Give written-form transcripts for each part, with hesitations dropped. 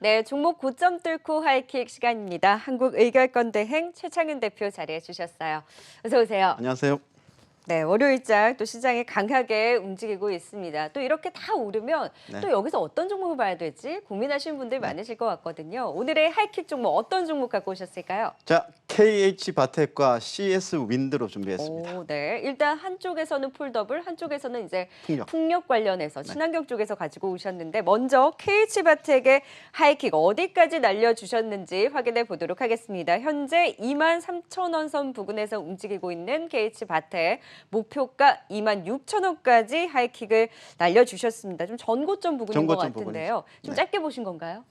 네, 종목 고점 뚫고 하이킥 시간입니다. 한국의결권대행 최창은 대표 자리해 주셨어요. 어서 오세요. 안녕하세요. 네, 월요일장 또 시장이 강하게 움직이고 있습니다. 또 이렇게 다 오르면 네. 또 여기서 어떤 종목을 봐야 될지 고민하시는 분들 네. 많으실 것 같거든요. 오늘의 하이킥 종목 어떤 종목 갖고 오셨을까요? 자, KH바텍과 CS 윈드로 준비했습니다. 오, 네. 일단 한쪽에서는 폴더블, 한쪽에서는 이제 풍력. 풍력 관련해서 네. 친환경 쪽에서 가지고 오셨는데 먼저 KH바텍의 하이킥 어디까지 날려주셨는지 확인해 보도록 하겠습니다. 현재 23,000원 선 부근에서 움직이고 있는 KH바텍 목표가 26,000원까지 하이킥을 날려주셨습니다. 좀 전고점 부근인 것 전고점 같은데요. 부분이죠. 좀 네. 짧게 보신 건가요?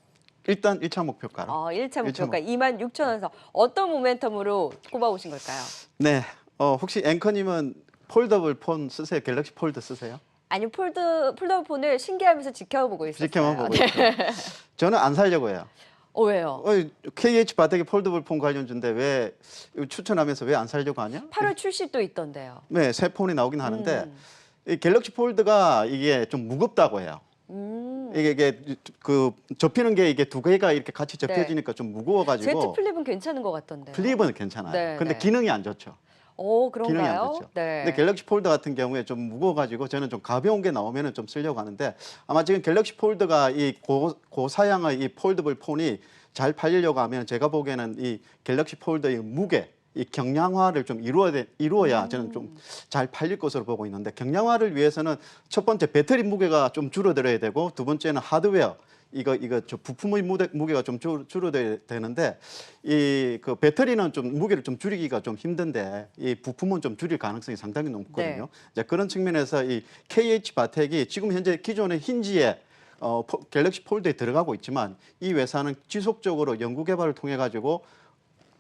일단 1차 목표가로. 1차 일차 목표가 26,000원선 어떤 모멘텀으로 꼽아오신 걸까요? 네. 혹시 앵커님은 폴더블 폰 쓰세요? 갤럭시 폴드 쓰세요? 아니 폴더블 폰을 신기하면서 지켜보고 있었어요. 지켜만 보고 네. 있어요. 저는 안 살려고 해요. 왜요? KH바텍이 폴더블 폰 관련주인데 왜 추천하면서 왜 안 살려고 하냐? 8월 출시도 있던데요. 네, 새 폰이 나오긴 하는데 음. 이 갤럭시 폴드가 이게 좀 무겁다고 해요. 이게 그 접히는 게 이게 두 개가 이렇게 같이 접혀지니까 좀 무거워가지고 Z 플립은 괜찮은 것 같던데요. 플립은 괜찮아요. 네, 근데 네. 기능이 안 좋죠. 기능이 안 그런가요? 좋죠. 네. 근데 갤럭시 폴드 같은 경우에 좀 무거워가지고 저는 좀 가벼운 게 나오면은 좀 쓰려고 하는데 아마 지금 갤럭시 폴드가 이 고사양의 이 폴더블 폰이 잘 팔리려고 하면 제가 보기에는 이 갤럭시 폴드의 무게 이 경량화를 좀 이루어야 저는 좀 잘 팔릴 것으로 보고 있는데 경량화를 위해서는 첫 번째 배터리 무게가 좀 줄어들어야 되고 두 번째는 하드웨어 이거 저 부품의 무게가 좀 줄어들어야 되는데 이 그 배터리는 좀 무게를 좀 줄이기가 좀 힘든데 이 부품은 좀 줄일 가능성이 상당히 높거든요. 네. 이제 그런 측면에서 이 KH바텍이 지금 현재 기존의 힌지에 갤럭시 폴드에 들어가고 있지만 이 회사는 지속적으로 연구 개발을 통해 가지고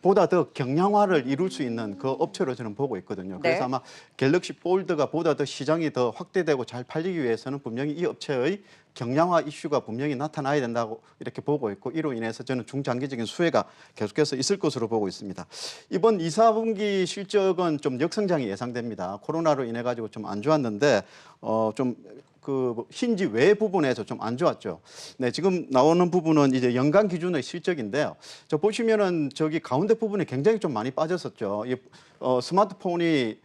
보다 더 경량화를 이룰 수 있는 그 업체로 저는 보고 있거든요. 그래서 네. 아마 갤럭시 폴드가 보다 더 시장이 더 확대되고 잘 팔리기 위해서는 분명히 이 업체의 경량화 이슈가 분명히 나타나야 된다고 이렇게 보고 있고 이로 인해서 저는 중장기적인 수혜가 계속해서 있을 것으로 보고 있습니다. 이번 2, 4분기 실적은 좀 역성장이 예상됩니다. 코로나로 인해 가지고 좀 안 좋았는데 좀 그 힌지 외 부분에서 좀 안 좋았죠. 네, 지금 나오는 부분은 이제 연간 기준의 실적인데요. 저 보시면은 저기 가운데 부분이 굉장히 좀 많이 빠졌었죠. 이 스마트폰이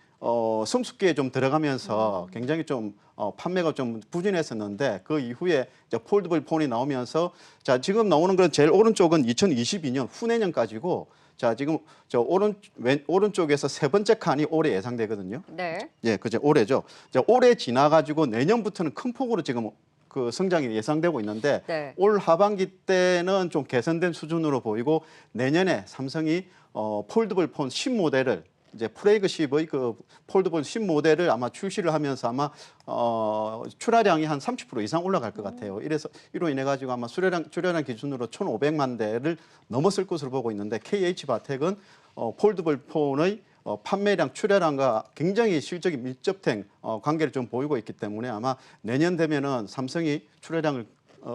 성숙기에 좀 들어가면서 굉장히 좀 판매가 좀 부진했었는데 그 이후에 이제 폴더블 폰이 나오면서 자 지금 나오는 건 제일 오른쪽은 2022년 후내년까지고 자 지금 저 오른쪽에서 세 번째 칸이 올해 예상되거든요. 네. 예, 그죠. 올해죠. 이제 올해 지나가지고 내년부터는 큰 폭으로 지금 그 성장이 예상되고 있는데 네. 올 하반기 때는 좀 개선된 수준으로 보이고 내년에 삼성이 폴더블 폰 신모델을 이제 플래그십의 그 폴더블 신모델을 아마 출시를 하면서 아마 출하량이 한 30% 이상 올라갈 것 같아요. 이래서 이로 인해 가지고 아마 출하량 기준으로 1,500만 대를 넘었을 것으로 보고 있는데 KH바텍은 폴더블 폰의 판매량, 출하량과 굉장히 실적이 밀접된 관계를 좀 보이고 있기 때문에 아마 내년 되면은 삼성이 출하량을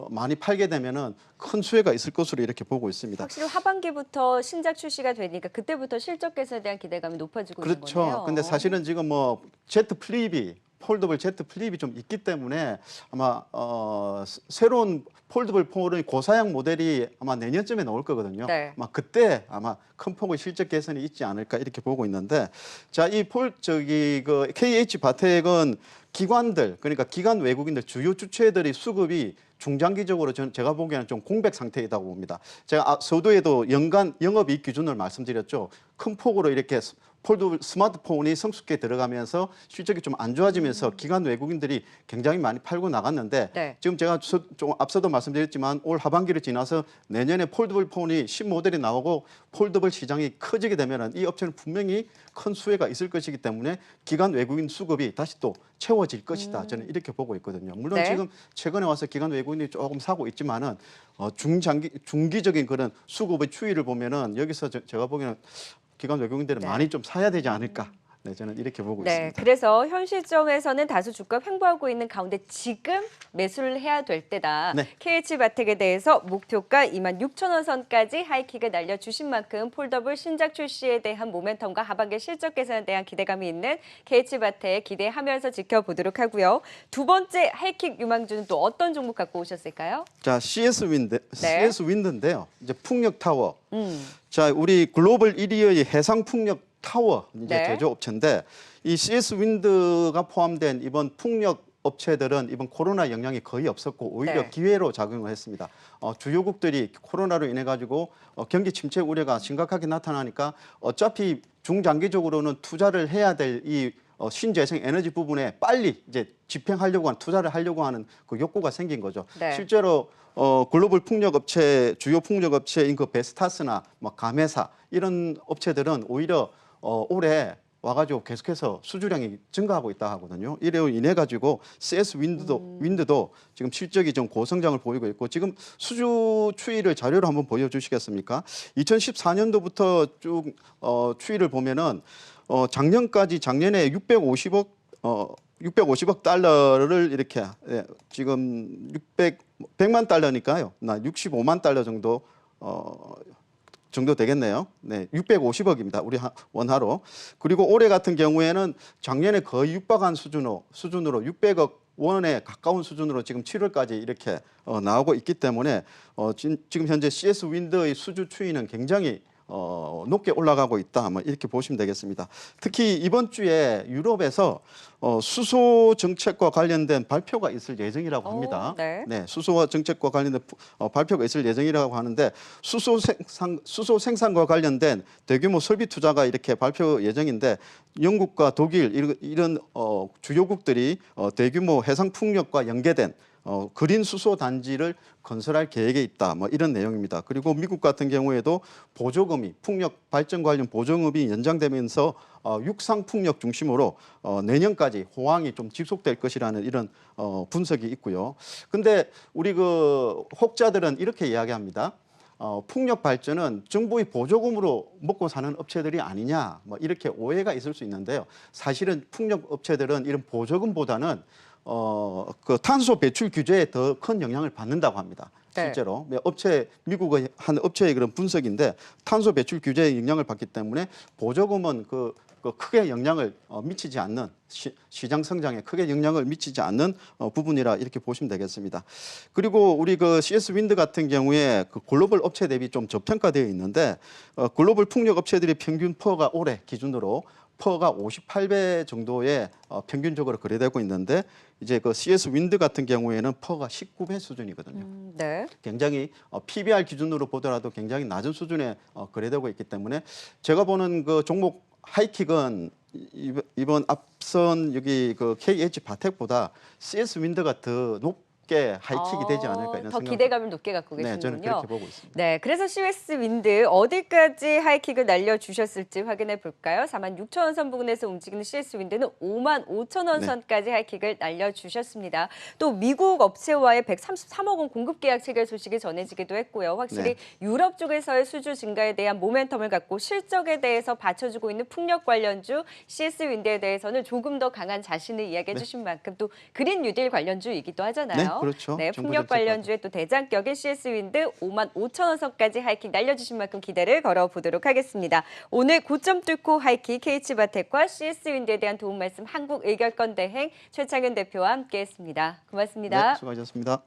많이 팔게 되면은 큰 수혜가 있을 것으로 이렇게 보고 있습니다. 확실히 하반기부터 신작 출시가 되니까 그때부터 실적 개선에 대한 기대감이 높아지고 있는 거네요. 그렇죠. 근데 사실은 지금 뭐 Z 플립이 폴더블 Z 플립이 좀 있기 때문에 아마 새로운 폴더블 폰의 고사양 모델이 아마 내년쯤에 나올 거거든요. 네. 아마 그때 아마 큰 폭의 실적 개선이 있지 않을까 이렇게 보고 있는데 자, 이 그 KH바텍은 기관들 그러니까 기관 외국인들 주요 주체들의 수급이 중장기적으로 제가 보기에는 좀 공백 상태이다고 봅니다. 제가 서두에도 연간 영업이익 기준을 말씀드렸죠. 큰 폭으로 이렇게 폴더블 스마트폰이 성숙기에 들어가면서 실적이 좀 안 좋아지면서 기관 외국인들이 굉장히 많이 팔고 나갔는데 네. 지금 제가 좀 앞서도 말씀드렸지만 올 하반기를 지나서 내년에 폴더블 폰이 신모델이 나오고 폴더블 시장이 커지게 되면 이 업체는 분명히 큰 수혜가 있을 것이기 때문에 기관 외국인 수급이 다시 또 채워질 것이다. 저는 이렇게 보고 있거든요. 물론 네. 지금 최근에 와서 기관 외국인이 조금 사고 있지만은 중기적인 그런 수급의 추이를 보면은 여기서 제가 보기에는 기관 외국인들은 네. 많이 좀 사야 되지 않을까 네, 저는 이렇게 보고 네, 있습니다. 그래서 현 시점에서는 다수 주가 횡보하고 있는 가운데 지금 매수를 해야 될 때다. 네. KH바텍에 대해서 목표가 26,000원 선까지 하이킥을 날려주신 만큼 폴더블 신작 출시에 대한 모멘텀과 하반기 실적 개선에 대한 기대감이 있는 KH바텍 기대하면서 지켜보도록 하고요. 두 번째 하이킥 유망주는 또 어떤 종목 갖고 오셨을까요? 자, CS 윈드인데요. 이제 풍력 타워. 자, 우리 글로벌 1위의 해상 풍력 타워 이제 네. 제조업체인데 이 CS 윈드가 포함된 이번 풍력 업체들은 이번 코로나 영향이 거의 없었고 오히려 네. 기회로 작용을 했습니다. 주요국들이 코로나로 인해 가지고 경기 침체 우려가 심각하게 나타나니까 어차피 중장기적으로는 투자를 해야 될 이 신재생 에너지 부분에 빨리 이제 집행하려고 하는 투자를 하려고 하는 그 욕구가 생긴 거죠. 네. 실제로 글로벌 풍력 업체 주요 풍력 업체인 그 베스타스나 뭐 가메사 이런 업체들은 오히려 올해 와가지고 계속해서 수주량이 증가하고 있다 하거든요. 이래로 인해 가지고 CS 윈드도 지금 실적이 좀 고성장을 보이고 있고 지금 수주 추이를 자료로 한번 보여주시겠습니까? 2014년도부터 쭉 추이를 보면은 작년에 650억 달러를 이렇게 지금 100만 달러니까요. 65만 달러 정도 되겠네요. 네, 650억입니다. 우리 원화로. 그리고 올해 같은 경우에는 작년에 거의 육박한 수준으로 600억 원에 가까운 수준으로 지금 7월까지 이렇게 나오고 있기 때문에 지금 현재 CS 윈드의 수주 추이는 굉장히 높게 올라가고 있다. 뭐 이렇게 보시면 되겠습니다. 특히 이번 주에 유럽에서 수소 정책과 관련된 발표가 있을 예정이라고 합니다. 네. 네, 수소 정책과 관련된 발표가 있을 예정이라고 하는데 수소 생산과 관련된 대규모 설비 투자가 이렇게 발표 예정인데 영국과 독일 이런 주요국들이 대규모 해상 풍력과 연계된 그린 수소 단지를 건설할 계획에 있다. 뭐 이런 내용입니다. 그리고 미국 같은 경우에도 보조금이 풍력 발전 관련 보조금이 연장되면서 육상 풍력 중심으로 내년까지 호황이 좀 지속될 것이라는 이런 분석이 있고요. 근데 우리 그 혹자들은 이렇게 이야기합니다. 풍력 발전은 정부의 보조금으로 먹고 사는 업체들이 아니냐, 뭐 이렇게 오해가 있을 수 있는데요. 사실은 풍력 업체들은 이런 보조금보다는 그 탄소 배출 규제에 더 큰 영향을 받는다고 합니다. 네. 실제로 미국의 한 업체의 그런 분석인데 탄소 배출 규제에 영향을 받기 때문에 보조금은 그 크게 영향을 미치지 않는 시장 성장에 크게 영향을 미치지 않는 부분이라 이렇게 보시면 되겠습니다. 그리고 우리 그 CS 윈드 같은 경우에 그 글로벌 업체 대비 좀 저평가되어 있는데 글로벌 풍력 업체들의 평균 퍼가 올해 기준으로 퍼가 58배 정도의 평균적으로 거래되고 있는데 이제 그 CS 윈드 같은 경우에는 퍼가 19배 수준이거든요. 네. 굉장히 PBR 기준으로 보더라도 굉장히 낮은 수준에 거래되고 있기 때문에 제가 보는 그 종목 하이킥은 이번 앞선 여기 그 KH 바텍보다 CS 윈드가 더 높게 하이킥이 되지 않을까 이런 더 생각. 기대감을 높게 갖고 네, 계시는군요. 저는 그렇게 보고 있습니다. 네, 그래서 CS 윈드 어디까지 하이킥을 날려주셨을지 확인해 볼까요? 46,000원 선 부근에서 움직이는 CS 윈드는 55,000원 네. 선까지 하이킥을 날려주셨습니다. 또 미국 업체와의 133억 원 공급 계약 체결 소식이 전해지기도 했고요. 확실히 네. 유럽 쪽에서의 수주 증가에 대한 모멘텀을 갖고 실적에 대해서 받쳐주고 있는 풍력 관련주 CS 윈드에 대해서는 조금 더 강한 자신을 이야기해 주신 만큼 또 그린 뉴딜 관련주이기도 하잖아요. 네, 그렇죠. 네, 정부 풍력 정책과. 관련주의 또 대장격인 CS 윈드 55,000원 선까지 하이킥 날려주신 만큼 기대를 걸어보도록 하겠습니다. 오늘 고점 뚫고 하이킥 KH바텍과 CS 윈드에 대한 도움 말씀 한국의결권 대행 최창현 대표와 함께했습니다. 고맙습니다. 네, 수고하셨습니다.